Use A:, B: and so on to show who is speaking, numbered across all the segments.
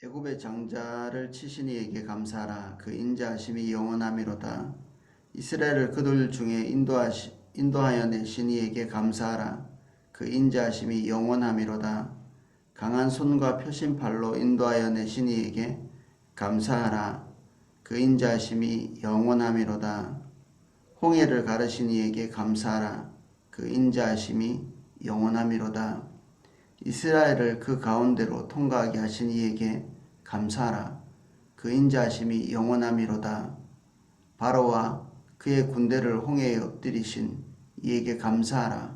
A: 애굽의 장자를 치신 이에게 감사하라. 그 인자하심이 영원하미로다. 이스라엘을 그들 중에 인도하여 내신 이에게 감사하라. 그 인자하심이 영원하미로다. 강한 손과 표신 팔로 인도하여 내신 이에게 감사하라. 그 인자하심이 영원하미로다. 홍해를 가르신 이에게 감사하라. 그 인자하심이 영원하미로다. 이스라엘을 그 가운데로 통과하게 하신 이에게 감사하라. 그 인자하심이 영원하미로다. 바로와 그의 군대를 홍해에 엎드리신 이에게 감사하라.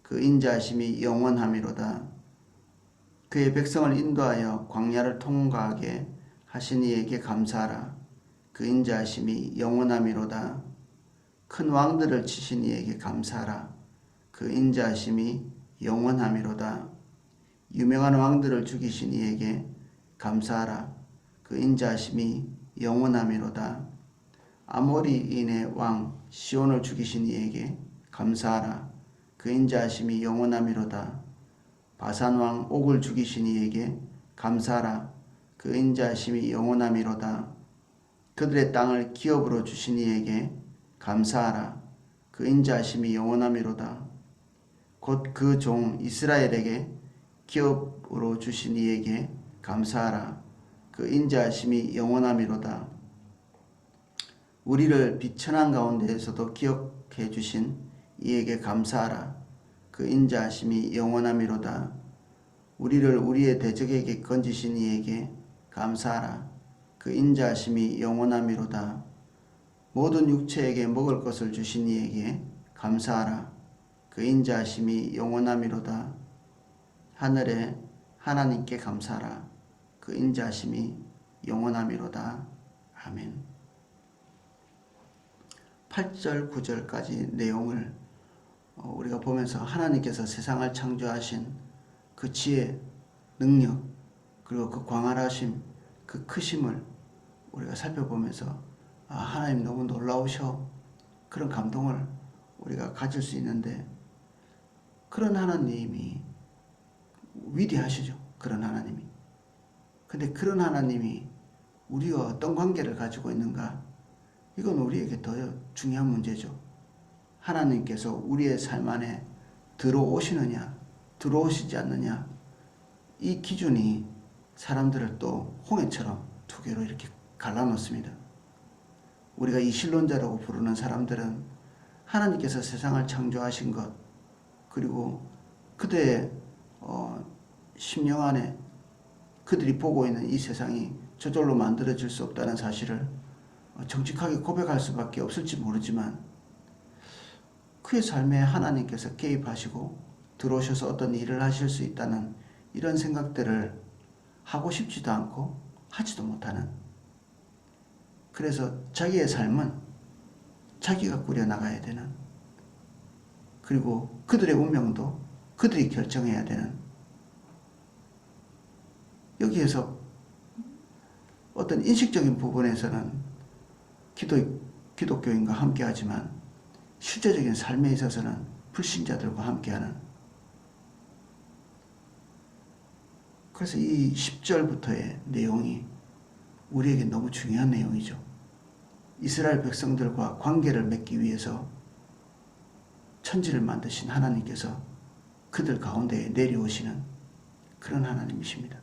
A: 그 인자하심이 영원하미로다. 그의 백성을 인도하여 광야를 통과하게 하신 이에게 감사하라. 그 인자하심이 영원하미로다. 큰 왕들을 치신 이에게 감사하라. 그 인자하심이 영원하미로다. 유명한 왕들을 죽이신 이에게 감사하라. 그 인자하심이 영원하미로다. 아모리인의 왕 시온을 죽이신 이에게 감사하라. 그 인자하심이 영원하미로다. 바산 왕 옥을 죽이신 이에게 감사하라. 그 인자하심이 영원하미로다. 그들의 땅을 기업으로 주신 이에게 감사하라. 그 인자하심이 영원하미로다. 곧 그 종 이스라엘에게 기업으로 주신 이에게 감사하라. 그 인자하심이 영원하미로다. 우리를 비천한 가운데에서도 기억해 주신 이에게 감사하라. 그 인자하심이 영원하미로다. 우리를 우리의 대적에게 건지신 이에게 감사하라. 그 인자하심이 영원하미로다. 모든 육체에게 먹을 것을 주신 이에게 감사하라. 그 인자하심이 영원하미로다. 하늘에 하나님께 감사하라. 그 인자하심이 영원하미로다. 아멘. 8절 9절까지 내용을 우리가 보면서 하나님께서 세상을 창조하신 그 지혜, 능력, 그리고 그 광활하심, 그 크심을 우리가 살펴보면서 하나님 너무 놀라우셔, 그런 감동을 우리가 가질 수 있는데, 그런 하나님이 위대하시죠. 그런 하나님이. 근데 그런 하나님이 우리와 어떤 관계를 가지고 있는가? 이건 우리에게 더 중요한 문제죠. 하나님께서 우리의 삶 안에 들어오시느냐, 들어오시지 않느냐, 이 기준이 사람들을 또 홍해처럼 두 개로 이렇게 갈라놓습니다. 우리가 이신론자라고 부르는 사람들은 하나님께서 세상을 창조하신 것, 그리고 그들의 심령 안에 그들이 보고 있는 이 세상이 저절로 만들어질 수 없다는 사실을 정직하게 고백할 수밖에 없을지 모르지만, 그의 삶에 하나님께서 개입하시고 들어오셔서 어떤 일을 하실 수 있다는 이런 생각들을 하고 싶지도 않고 하지도 못하는, 그래서 자기의 삶은 자기가 꾸려나가야 되는, 그리고 그들의 운명도 그들이 결정해야 되는, 여기에서 어떤 인식적인 부분에서는 기독교인과 함께하지만 실제적인 삶에 있어서는 불신자들과 함께하는, 그래서 이 10절부터의 내용이 우리에게 너무 중요한 내용이죠. 이스라엘 백성들과 관계를 맺기 위해서 천지를 만드신 하나님께서 그들 가운데에 내려오시는 그런 하나님이십니다.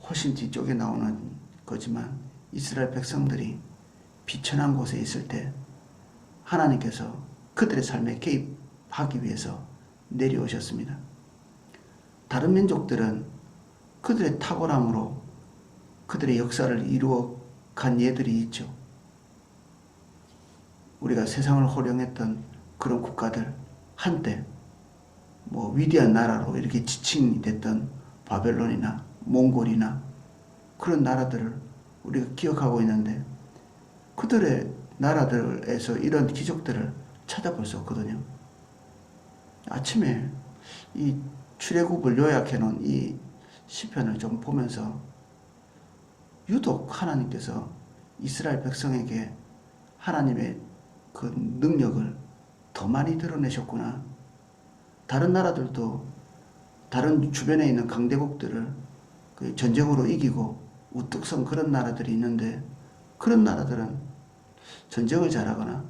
A: 훨씬 뒤쪽에 나오는 거지만 이스라엘 백성들이 비천한 곳에 있을 때 하나님께서 그들의 삶에 개입하기 위해서 내려오셨습니다. 다른 민족들은 그들의 탁월함으로 그들의 역사를 이루어 간 예들이 있죠. 우리가 세상을 호령했던 그런 국가들, 한때 위대한 나라로 이렇게 지칭이 됐던 바벨론이나 몽골이나 그런 나라들을 우리가 기억하고 있는데, 그들의 나라들에서 이런 기적들을 찾아볼 수 없거든요. 아침에 이 출애굽을 요약해 놓은 이 시편을 좀 보면서 유독 하나님께서 이스라엘 백성에게 하나님의 그 능력을 더 많이 드러내셨구나. 다른 나라들도 다른 주변에 있는 강대국들을 그 전쟁으로 이기고 우뚝 선 그런 나라들이 있는데, 그런 나라들은 전쟁을 잘하거나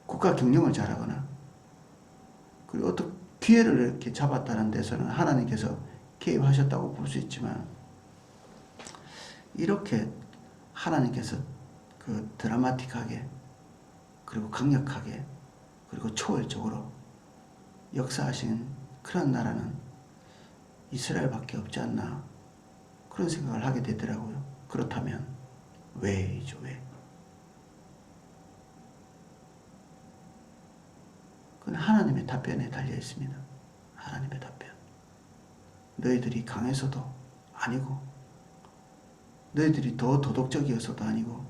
A: 국가 경영을 잘하거나 그리고 어떤 기회를 이렇게 잡았다는 데서는 하나님께서 개입하셨다고 볼 수 있지만, 이렇게 하나님께서 그 드라마틱하게 그리고 강력하게 그리고 초월적으로 역사하신 그런 나라는 이스라엘밖에 없지 않나, 그런 생각을 하게 되더라고요. 그렇다면 왜이죠? 왜? 그건 하나님의 답변에 달려 있습니다. 하나님의 답변. 너희들이 강해서도 아니고, 너희들이 더 도덕적이어서도 아니고,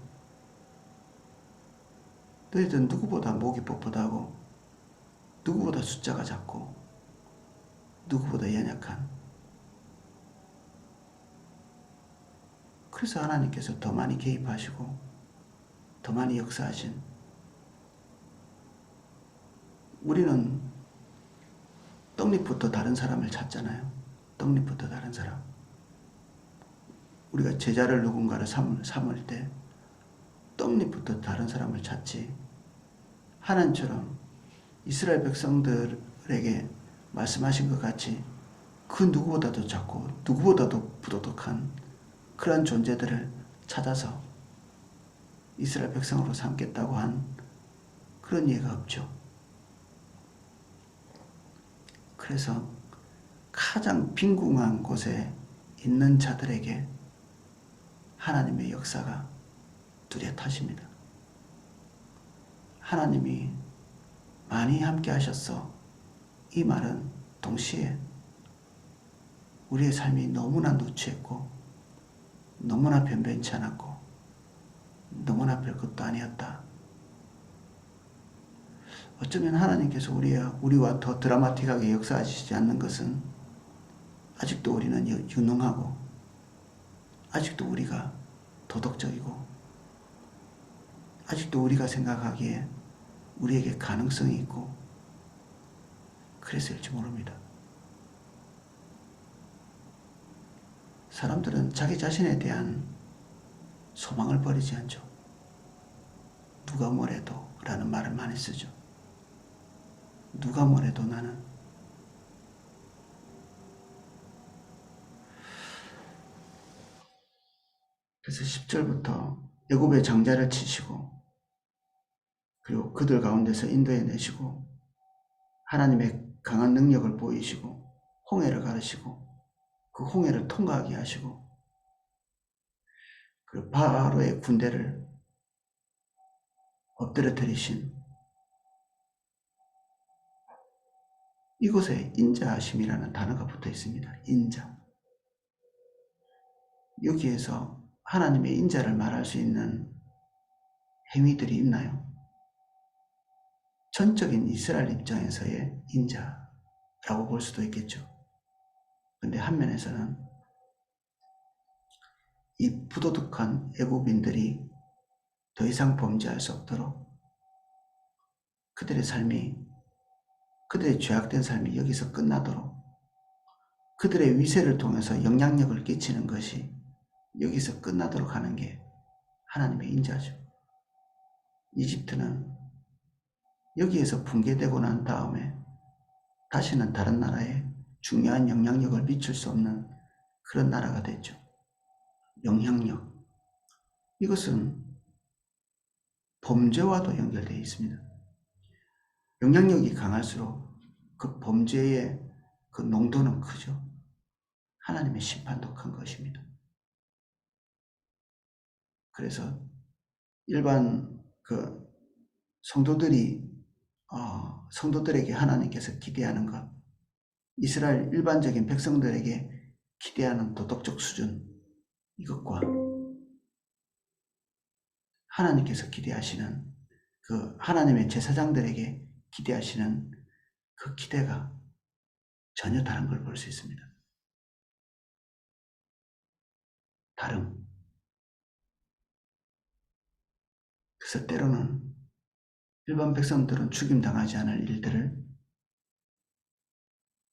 A: 너희들은 누구보다 목이 뻣뻣하고, 누구보다 숫자가 작고, 누구보다 연약한, 그래서 하나님께서 더 많이 개입하시고 더 많이 역사하신, 우리는 떡잎부터 다른 사람을 찾잖아요. 떡잎부터 다른 사람. 우리가 제자를 누군가를 삼을 때 떡잎부터 다른 사람을 찾지, 하나님처럼 이스라엘 백성들에게 말씀하신 것 같이 그 누구보다도 작고 누구보다도 부도덕한 그런 존재들을 찾아서 이스라엘 백성으로 삼겠다고 한 그런 예가 없죠. 그래서 가장 빈궁한 곳에 있는 자들에게 하나님의 역사가 뚜렷하십니다. 하나님이 많이 함께 하셨어. 이 말은 동시에 우리의 삶이 너무나 누추했고 너무나 변변치 않았고 너무나 별것도 아니었다. 어쩌면 하나님께서 우리와 더 드라마틱하게 역사하시지 않는 것은 아직도 우리는 유능하고 아직도 우리가 도덕적이고 아직도 우리가 생각하기에 우리에게 가능성이 있고 그래서일지 모릅니다. 사람들은 자기 자신에 대한 소망을 버리지 않죠. 누가 뭐래도 라는 말을 많이 쓰죠. 누가 뭐래도 나는. 그래서 10절부터 애굽의 장자를 치시고 그리고 그들 가운데서 인도해내시고 하나님의 강한 능력을 보이시고 홍해를 가르시고 그 홍해를 통과하게 하시고 그리고 바로의 군대를 엎드려뜨리신 이곳에 인자하심이라는 단어가 붙어 있습니다. 인자. 여기에서 하나님의 인자를 말할 수 있는 행위들이 있나요? 전적인 이스라엘 입장에서의 인자라고 볼 수도 있겠죠. 근데 한면에서는 이 부도덕한 애굽인들이 더 이상 범죄할 수 없도록 그들의 삶이, 그들의 죄악된 삶이 여기서 끝나도록 그들의 위세를 통해서 영향력을 끼치는 것이 여기서 끝나도록 하는 게 하나님의 인자죠. 이집트는 여기에서 붕괴되고 난 다음에 다시는 다른 나라에 중요한 영향력을 미칠 수 없는 그런 나라가 됐죠. 영향력. 이것은 범죄와도 연결되어 있습니다. 영향력이 강할수록 그 범죄의 그 농도는 크죠. 하나님의 심판도 큰 것입니다. 그래서 일반 그 성도들에게 하나님께서 기대하는 것, 이스라엘 일반적인 백성들에게 기대하는 도덕적 수준, 이것과 하나님께서 기대하시는 그 하나님의 제사장들에게 기대하시는 그 기대가 전혀 다른 걸 볼 수 있습니다. 다름. 그래서 때로는 일반 백성들은 죽임당하지 않을 일들을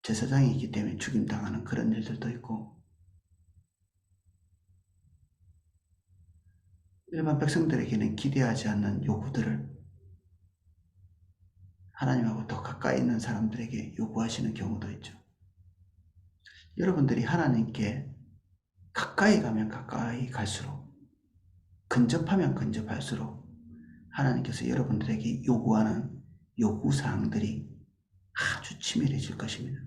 A: 제사장이기 때문에 죽임당하는 그런 일들도 있고, 일반 백성들에게는 기대하지 않는 요구들을 하나님하고 더 가까이 있는 사람들에게 요구하시는 경우도 있죠. 여러분들이 하나님께 가까이 가면 가까이 갈수록, 근접하면 근접할수록 하나님께서 여러분들에게 요구하는 요구사항들이 아주 치밀해질 것입니다.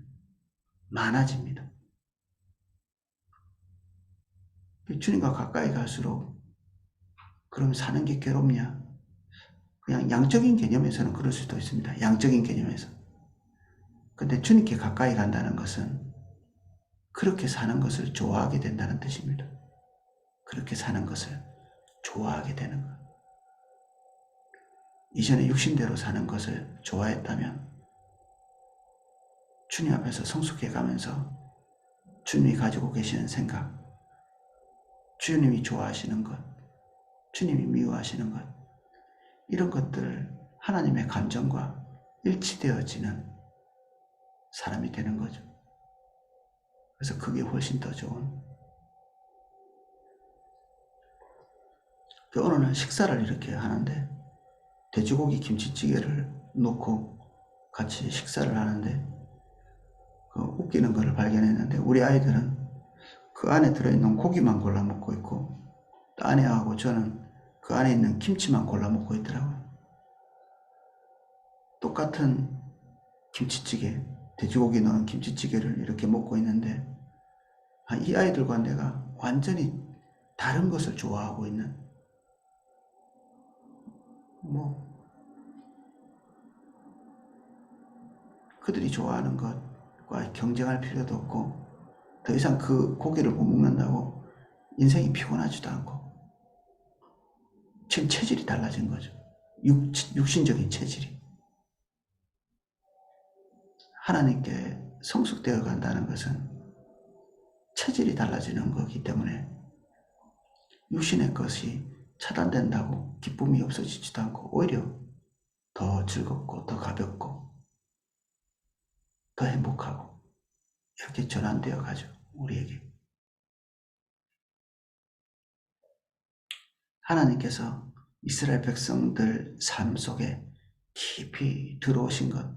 A: 많아집니다. 주님과 가까이 갈수록 그럼 사는 게 괴롭냐? 그냥 양적인 개념에서는 그럴 수도 있습니다. 양적인 개념에서. 근데 주님께 가까이 간다는 것은 그렇게 사는 것을 좋아하게 된다는 뜻입니다. 그렇게 사는 것을 좋아하게 되는 것. 이전에 육신대로 사는 것을 좋아했다면 주님 앞에서 성숙해 가면서 주님이 가지고 계시는 생각, 주님이 좋아하시는 것, 주님이 미워하시는 것, 이런 것들을 하나님의 감정과 일치되어지는 사람이 되는 거죠. 그래서 그게 훨씬 더 좋은. 오늘은 식사를 이렇게 하는데 돼지고기 김치찌개를 놓고 같이 식사를 하는데 웃기는 것을 발견했는데 우리 아이들은 그 안에 들어있는 고기만 골라 먹고 있고 또 아내하고 저는 그 안에 있는 김치만 골라 먹고 있더라고요. 똑같은 김치찌개, 돼지고기 넣은 김치찌개를 이렇게 먹고 있는데 이 아이들과 내가 완전히 다른 것을 좋아하고 있는, 그들이 좋아하는 것과 경쟁할 필요도 없고 더 이상 그 고기를 못 먹는다고 인생이 피곤하지도 않고 지금 체질이 달라진 거죠. 육신적인 체질이. 하나님께 성숙되어 간다는 것은 체질이 달라지는 거기 때문에 육신의 것이 차단된다고 기쁨이 없어지지도 않고 오히려 더 즐겁고 더 가볍고 더 행복하고 이렇게 전환되어 가죠. 우리에게. 하나님께서 이스라엘 백성들 삶 속에 깊이 들어오신 것,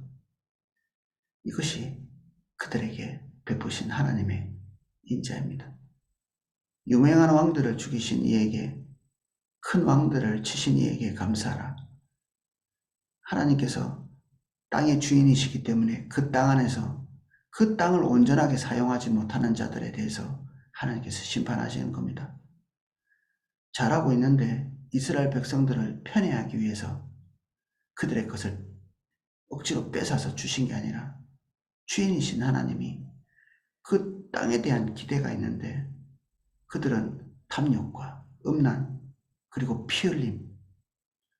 A: 이것이 그들에게 베푸신 하나님의 인자입니다. 유명한 왕들을 죽이신 이에게, 큰 왕들을 치신 이에게 감사하라. 하나님께서 땅의 주인이시기 때문에 그 땅 안에서 그 땅을 온전하게 사용하지 못하는 자들에 대해서 하나님께서 심판하시는 겁니다. 잘하고 있는데 이스라엘 백성들을 편애하기 위해서 그들의 것을 억지로 뺏어서 주신 게 아니라 주인이신 하나님이 그 땅에 대한 기대가 있는데 그들은 탐욕과 음란 그리고 피 흘림,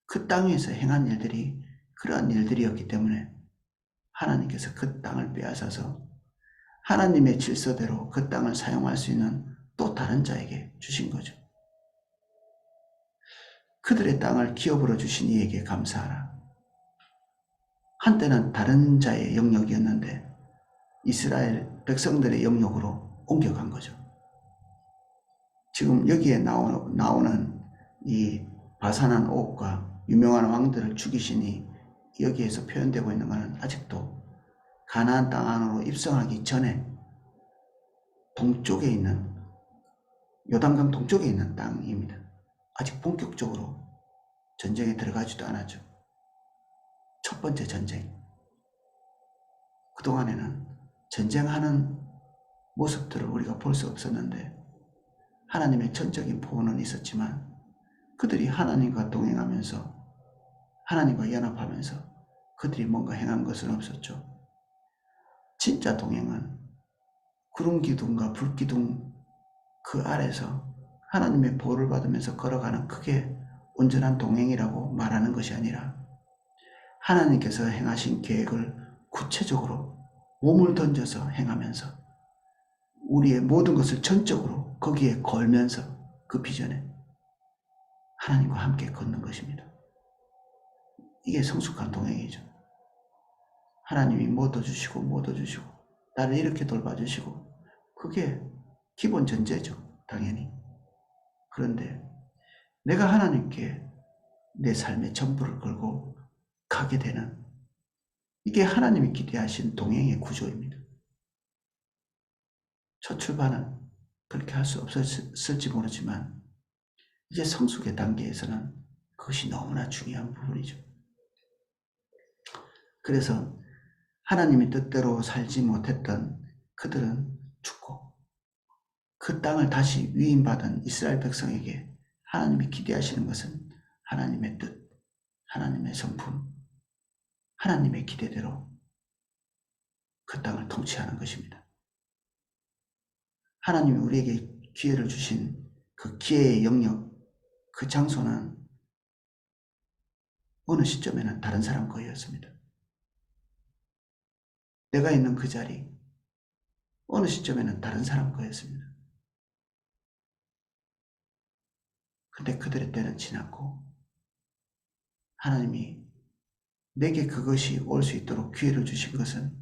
A: 그 땅 위에서 행한 일들이 그러한 일들이었기 때문에 하나님께서 그 땅을 빼앗아서 하나님의 질서대로 그 땅을 사용할 수 있는 또 다른 자에게 주신 거죠. 그들의 땅을 기업으로 주신 이에게 감사하라. 한때는 다른 자의 영역이었는데 이스라엘 백성들의 영역으로 옮겨간 거죠. 지금 여기에 나오는 이 바산한 옥과 유명한 왕들을 죽이시니 여기에서 표현되고 있는 것은 아직도 가나안 땅 안으로 입성하기 전에 동쪽에 있는, 요단강 동쪽에 있는 땅입니다. 아직 본격적으로 전쟁에 들어가지도 않았죠. 첫 번째 전쟁. 그동안에는 전쟁하는 모습들을 우리가 볼 수 없었는데 하나님의 전적인 보호는 있었지만 그들이 하나님과 동행하면서 하나님과 연합하면서 그들이 뭔가 행한 것은 없었죠. 진짜 동행은 구름 기둥과 불 기둥 그 아래서 하나님의 보호를 받으면서 걸어가는 그게 온전한 동행이라고 말하는 것이 아니라 하나님께서 행하신 계획을 구체적으로 몸을 던져서 행하면서 우리의 모든 것을 전적으로 거기에 걸면서 그 비전에 하나님과 함께 걷는 것입니다. 이게 성숙한 동행이죠. 하나님이 뭐 더 주시고 뭐 더 주시고 나를 이렇게 돌봐주시고 그게 기본 전제죠. 당연히. 그런데 내가 하나님께 내 삶의 전부를 걸고 가게 되는, 이게 하나님이 기대하신 동행의 구조입니다. 첫 출발은 그렇게 할 수 없었을지 모르지만 이제 성숙의 단계에서는 그것이 너무나 중요한 부분이죠. 그래서 하나님의 뜻대로 살지 못했던 그들은 죽고, 그 땅을 다시 위임받은 이스라엘 백성에게 하나님이 기대하시는 것은 하나님의 뜻, 하나님의 성품, 하나님의 기대대로 그 땅을 통치하는 것입니다. 하나님이 우리에게 기회를 주신 그 기회의 영역, 그 장소는 어느 시점에는 다른 사람 거였습니다. 내가 있는 그 자리, 어느 시점에는 다른 사람 거였습니다. 근데 그들의 때는 지났고 하나님이 내게 그것이 올 수 있도록 기회를 주신 것은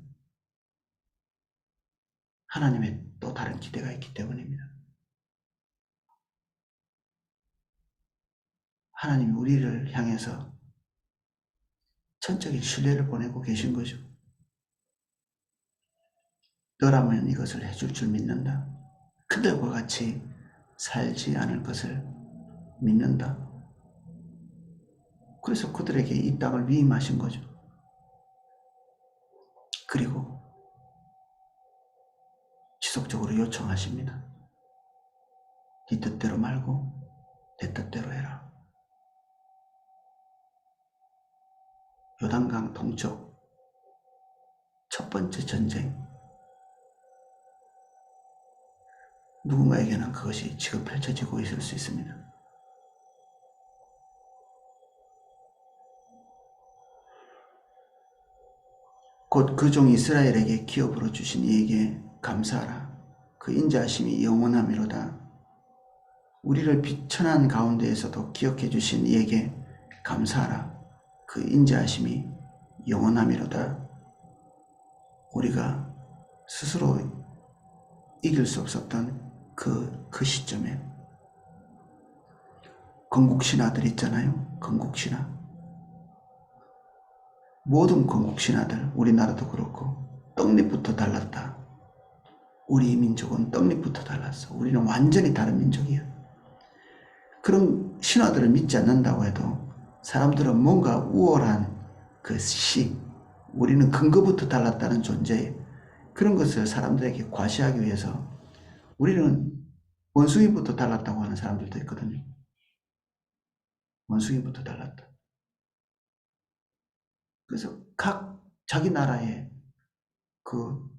A: 하나님의 또 다른 기대가 있기 때문입니다. 하나님이 우리를 향해서 전적인 신뢰를 보내고 계신 거죠. 너라면 이것을 해줄 줄 믿는다. 그들과 같이 살지 않을 것을 믿는다. 그래서 그들에게 이 땅을 위임하신 거죠. 그리고 지속적으로 요청하십니다. 네 뜻대로 말고 내 뜻대로 해라. 요단강 동쪽 첫 번째 전쟁, 누군가에게는 그것이 지금 펼쳐지고 있을 수 있습니다. 곧 그 종 이스라엘에게 기업으로 주신 이에게 감사하라. 그 인자하심이 영원하미로다. 우리를 비천한 가운데에서도 기억해 주신 이에게 감사하라. 그 인자하심이 영원하미로다. 우리가 스스로 이길 수 없었던 그 시점에 건국신하들 있잖아요. 건국신하. 모든 건국신하들, 우리나라도 그렇고 떡잎부터 달랐다. 우리 민족은 떡잎부터 달랐어. 우리는 완전히 다른 민족이야. 그런 신화들을 믿지 않는다고 해도 사람들은 뭔가 우월한 그 시, 우리는 근거부터 달랐다는 존재, 그런 것을 사람들에게 과시하기 위해서 우리는 원숭이부터 달랐다고 하는 사람들도 있거든요. 원숭이부터 달랐다. 그래서 각 자기 나라의 그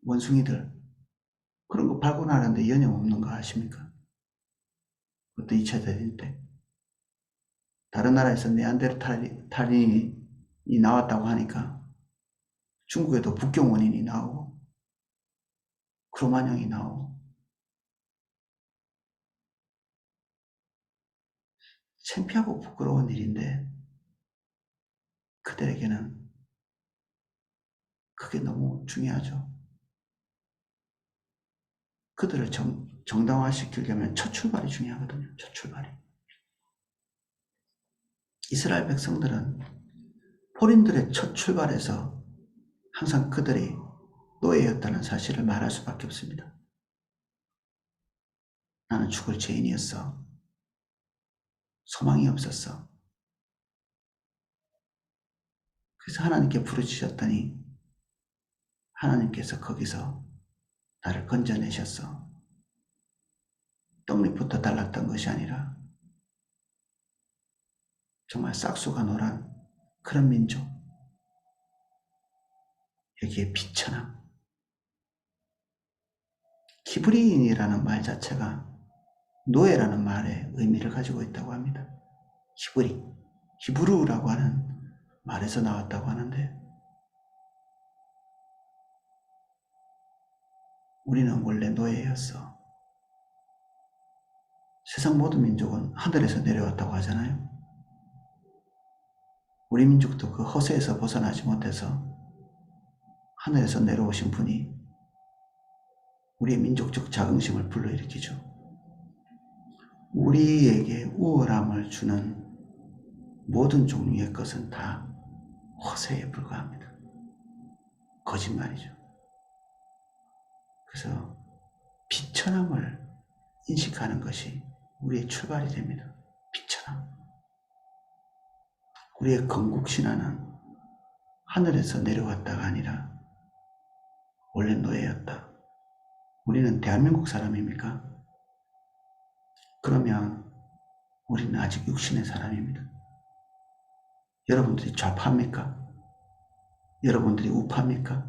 A: 원숭이들, 그런 거 발굴하는데 여념 없는 거 아십니까? 그것도 2차 대전 때 다른 나라에서 네안데르탈인이 나왔다고 하니까 중국에도 북경 원인이 나오고 크로마뇽이 나오고, 창피하고 부끄러운 일인데 그들에게는 그게 너무 중요하죠. 그들을 정당화시키려면 첫 출발이 중요하거든요. 첫 출발이. 이스라엘 백성들은 포린들의 첫 출발에서 항상 그들이 노예였다는 사실을 말할 수밖에 없습니다. 나는 죽을 죄인이었어. 소망이 없었어. 그래서 하나님께 부르짖었더니 하나님께서 거기서 나를 건져내셨어. 떡잎부터 달랐던 것이 아니라 정말 싹수가 노란 그런 민족, 여기에 비천함. 히브리인이라는 말 자체가 노예라는 말의 의미를 가지고 있다고 합니다. 히브루라고 하는 말에서 나왔다고 하는데, 우리는 원래 노예였어. 세상 모든 민족은 하늘에서 내려왔다고 하잖아요. 우리 민족도 그 허세에서 벗어나지 못해서 하늘에서 내려오신 분이 우리의 민족적 자긍심을 불러일으키죠. 우리에게 우월함을 주는 모든 종류의 것은 다 허세에 불과합니다. 거짓말이죠. 그래서 비천함을 인식하는 것이 우리의 출발이 됩니다. 비천함. 우리의 건국신화는 하늘에서 내려왔다가 아니라 원래 노예였다. 우리는 대한민국 사람입니까? 그러면 우리는 아직 육신의 사람입니다. 여러분들이 좌파입니까? 여러분들이 우파입니까?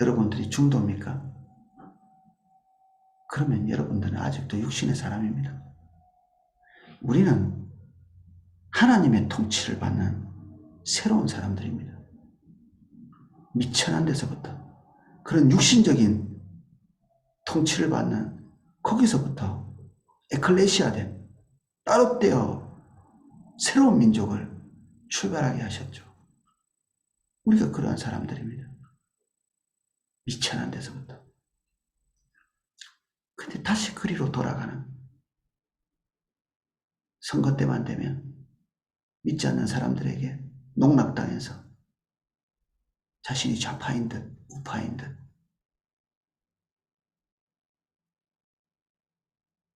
A: 여러분들이 중도입니까? 그러면 여러분들은 아직도 육신의 사람입니다. 우리는 하나님의 통치를 받는 새로운 사람들입니다. 미천한 데서부터 그런 육신적인 통치를 받는 거기서부터 에클레시아된 따로 떼어 새로운 민족을 출발하게 하셨죠. 우리가 그러한 사람들입니다. 미천한 데서부터. 근데 다시 그리로 돌아가는 선거 때만 되면 믿지 않는 사람들에게 농락당해서 자신이 좌파인 듯 우파인 듯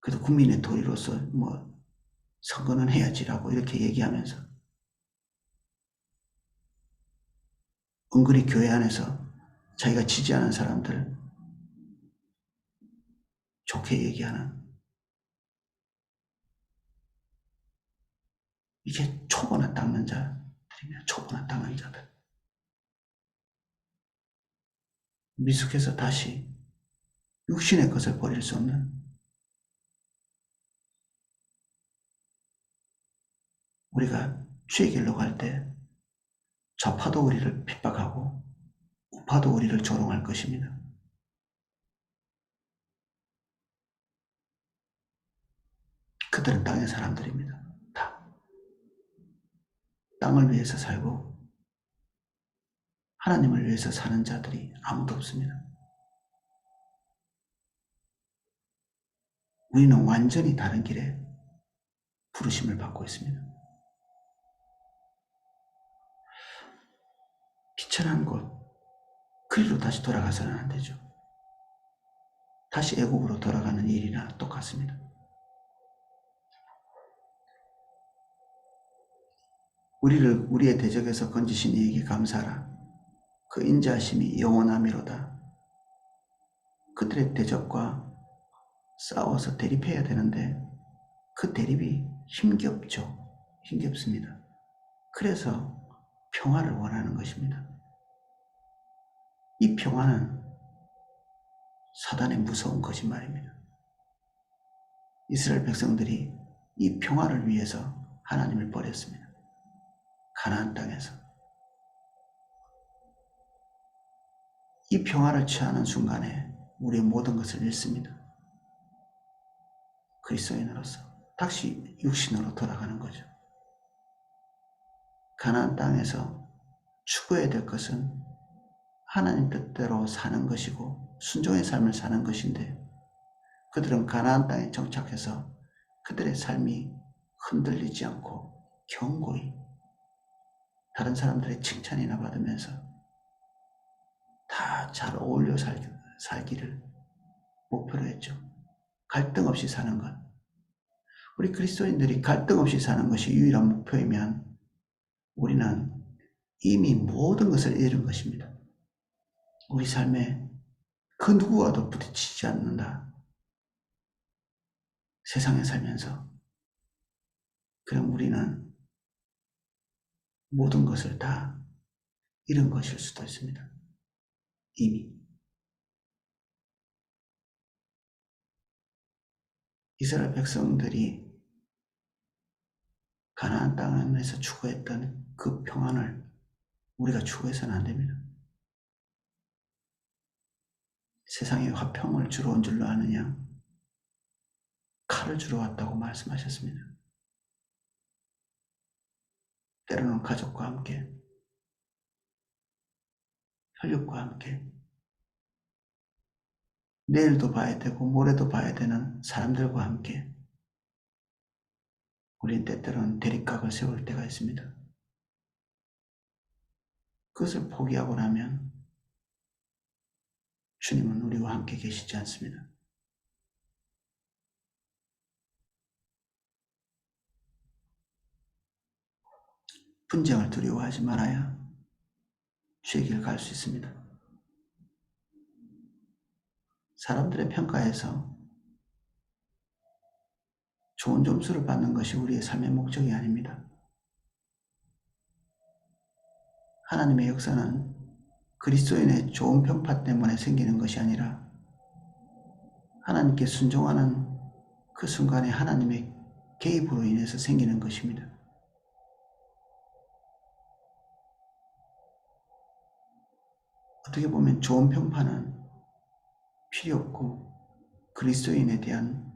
A: 그래도 국민의 도리로서 선거는 해야지라고 이렇게 얘기하면서 은근히 교회 안에서 자기가 지지하는 사람들 좋게 얘기하는 이게 초보나 닦는 자들입니다. 초보나 닦는 자들. 미숙해서 다시 육신의 것을 버릴 수 없는 우리가 주의 길로 갈 때 좌파도 우리를 핍박하고 우파도 우리를 조롱할 것입니다. 그들은 땅의 사람들입니다. 다. 땅을 위해서 살고 하나님을 위해서 사는 자들이 아무도 없습니다. 우리는 완전히 다른 길에 부르심을 받고 있습니다. 비천한 곳, 그리로 다시 돌아가서는 안 되죠. 다시 애국으로 돌아가는 일이나 똑같습니다. 우리를 우리의 대적에서 건지신 이에게 감사하라. 그 인자하심이 영원하미로다. 그들의 대적과 싸워서 대립해야 되는데 그 대립이 힘겹죠. 힘겹습니다. 그래서 평화를 원하는 것입니다. 이 평화는 사단의 무서운 거짓말입니다. 이스라엘 백성들이 이 평화를 위해서 하나님을 버렸습니다. 가나안 땅에서. 이 평화를 취하는 순간에 우리의 모든 것을 잃습니다. 그리스도인으로서 다시 육신으로 돌아가는 거죠. 가나안 땅에서 추구해야 될 것은 하나님 뜻대로 사는 것이고 순종의 삶을 사는 것인데 그들은 가나안 땅에 정착해서 그들의 삶이 흔들리지 않고 견고히 다른 사람들의 칭찬이나 받으면서 다 잘 어울려 살기를 목표로 했죠. 갈등 없이 사는 것. 우리 그리스도인들이 갈등 없이 사는 것이 유일한 목표이면 우리는 이미 모든 것을 잃은 것입니다. 우리 삶에 그 누구와도 부딪히지 않는다. 세상에 살면서. 그럼 우리는 모든 것을 다 잃은 것일 수도 있습니다. 이미. 이스라엘 백성들이 가나안 땅에서 추구했던 그 평안을 우리가 추구해서는 안 됩니다. 세상에 화평을 주러 온 줄로 아느냐? 칼을 주러 왔다고 말씀하셨습니다. 때로는 가족과 함께, 혈육과 함께, 내일도 봐야 되고 모레도 봐야 되는 사람들과 함께 우리는 때때로는 대립각을 세울 때가 있습니다. 그것을 포기하고 나면 주님은 우리와 함께 계시지 않습니다. 분쟁을 두려워하지 말아야 주의 길 갈 수 있습니다. 사람들의 평가에서 좋은 점수를 받는 것이 우리의 삶의 목적이 아닙니다. 하나님의 역사는 그리스도인의 좋은 평판 때문에 생기는 것이 아니라 하나님께 순종하는 그 순간에 하나님의 개입으로 인해서 생기는 것입니다. 어떻게 보면 좋은 평판은 필요 없고 그리스도인에 대한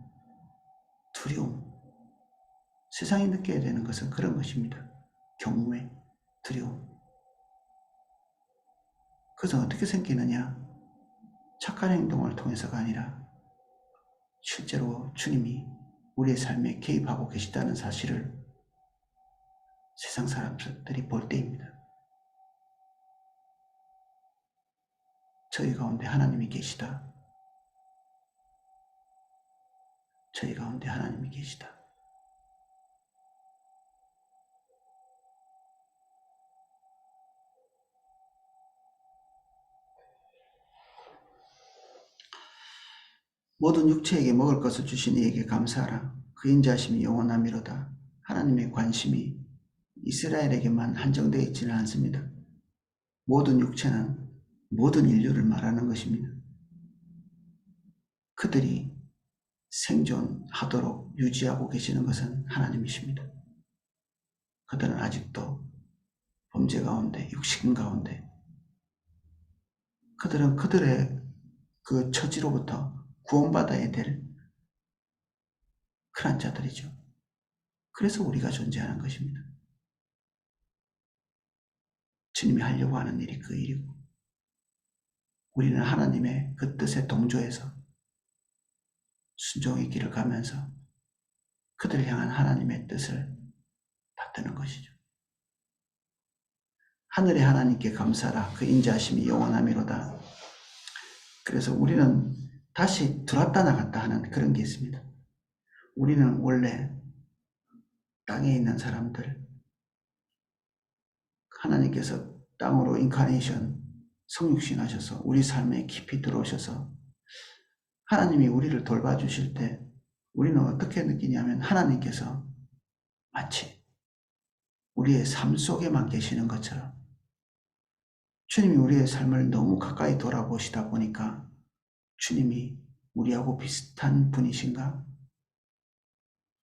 A: 두려움, 세상이 느껴야 되는 것은 그런 것입니다. 경외, 두려움. 그것은 어떻게 생기느냐? 착한 행동을 통해서가 아니라 실제로 주님이 우리의 삶에 개입하고 계시다는 사실을 세상 사람들이 볼 때입니다. 저희 가운데 하나님이 계시다. 저희 가운데 하나님이 계시다. 모든 육체에게 먹을 것을 주신 이에게 감사하라. 그 인자하심이 영원하미로다. 하나님의 관심이 이스라엘에게만 한정되어 있지는 않습니다. 모든 육체는 모든 인류를 말하는 것입니다. 그들이 생존하도록 유지하고 계시는 것은 하나님이십니다. 그들은 아직도 범죄 가운데, 육신 가운데, 그들은 그들의 그 처지로부터 구원받아야 될 그런 자들이죠. 그래서 우리가 존재하는 것입니다. 주님이 하려고 하는 일이 그 일이고 우리는 하나님의 그 뜻에 동조해서 순종의 길을 가면서 그들을 향한 하나님의 뜻을 받드는 것이죠. 하늘의 하나님께 감사라. 그 인자하심이 영원하미로다. 그래서 우리는 다시 들어왔다 나갔다 하는 그런 게 있습니다. 우리는 원래 땅에 있는 사람들, 하나님께서 땅으로 인카네이션, 성육신 하셔서 우리 삶에 깊이 들어오셔서 하나님이 우리를 돌봐주실 때 우리는 어떻게 느끼냐면 하나님께서 마치 우리의 삶 속에만 계시는 것처럼 주님이 우리의 삶을 너무 가까이 돌아보시다 보니까 주님이 우리하고 비슷한 분이신가?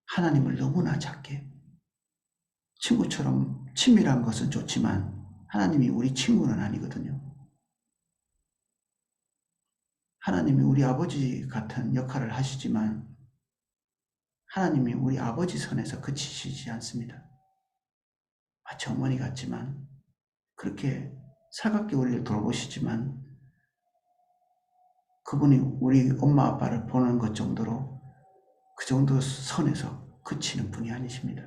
A: 하나님을 너무나 작게 친구처럼 친밀한 것은 좋지만 하나님이 우리 친구는 아니거든요. 하나님이 우리 아버지 같은 역할을 하시지만 하나님이 우리 아버지 선에서 그치시지 않습니다. 마치 어머니 같지만 그렇게 살갑게 우리를 돌보시지만 그분이 우리 엄마 아빠를 보는 것 정도로 그 정도 선에서 그치는 분이 아니십니다.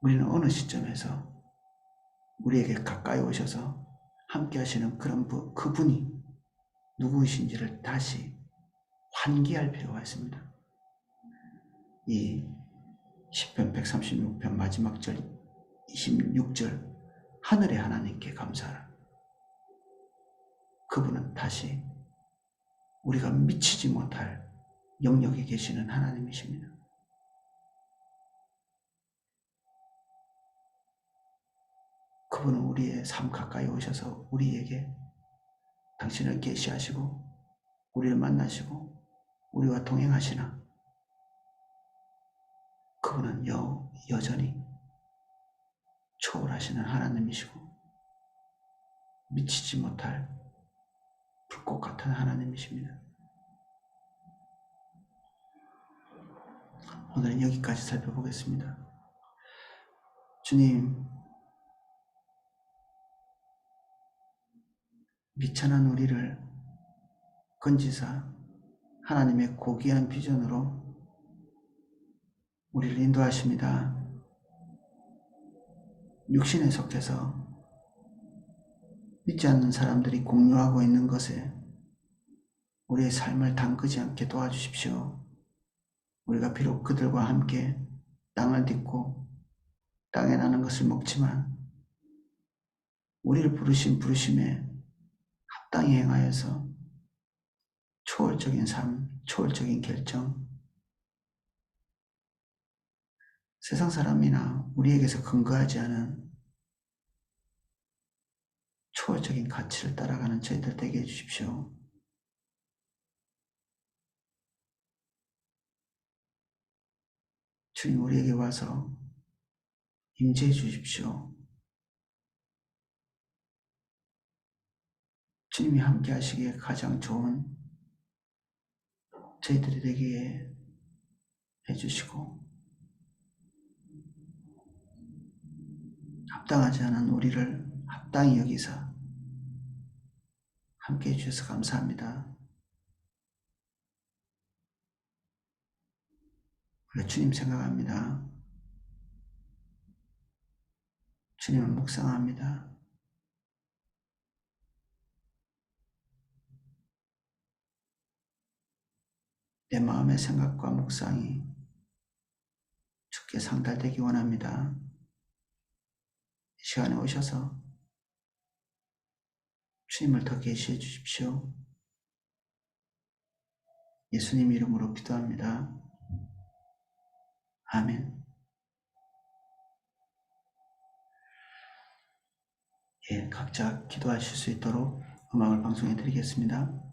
A: 우리는 어느 시점에서 우리에게 가까이 오셔서 함께 하시는 그런 그분이 누구이신지를 다시 환기할 필요가 있습니다. 이 시편 136편 마지막 절 26절 하늘의 하나님께 감사하라. 그분은 다시 우리가 미치지 못할 영역에 계시는 하나님이십니다. 그분은 우리의 삶 가까이 오셔서 우리에게 당신을 계시하시고 우리를 만나시고 우리와 동행하시나 그분은 여전히 초월하시는 하나님이시고 미치지 못할 불꽃 같은 하나님이십니다. 오늘은 여기까지 살펴보겠습니다. 주님, 미천한 우리를 건지사 하나님의 고귀한 비전으로 우리를 인도하십니다. 육신에 속해서 믿지 않는 사람들이 공유하고 있는 것에 우리의 삶을 담그지 않게 도와주십시오. 우리가 비록 그들과 함께 땅을 딛고 땅에 나는 것을 먹지만 우리를 부르신 부르심에 합당히 행하여서 초월적인 삶, 초월적인 결정, 세상 사람이나 우리에게서 근거하지 않은 초월적인 가치를 따라가는 저희들 되게 해주십시오. 주님, 우리에게 와서 임재해 주십시오. 주님이 함께 하시기에 가장 좋은 저희들이 되게 해주시고 합당하지 않은 우리를 합당히 여기사 함께 해주셔서 감사합니다. 우리가 주님 생각합니다. 주님을 묵상합니다. 내 마음의 생각과 묵상이 주께 상달되기 원합니다. 이 시간에 오셔서 주님을 더 계시해 주십시오. 예수님 이름으로 기도합니다. 아멘. 예, 각자 기도하실 수 있도록 음악을 방송해 드리겠습니다.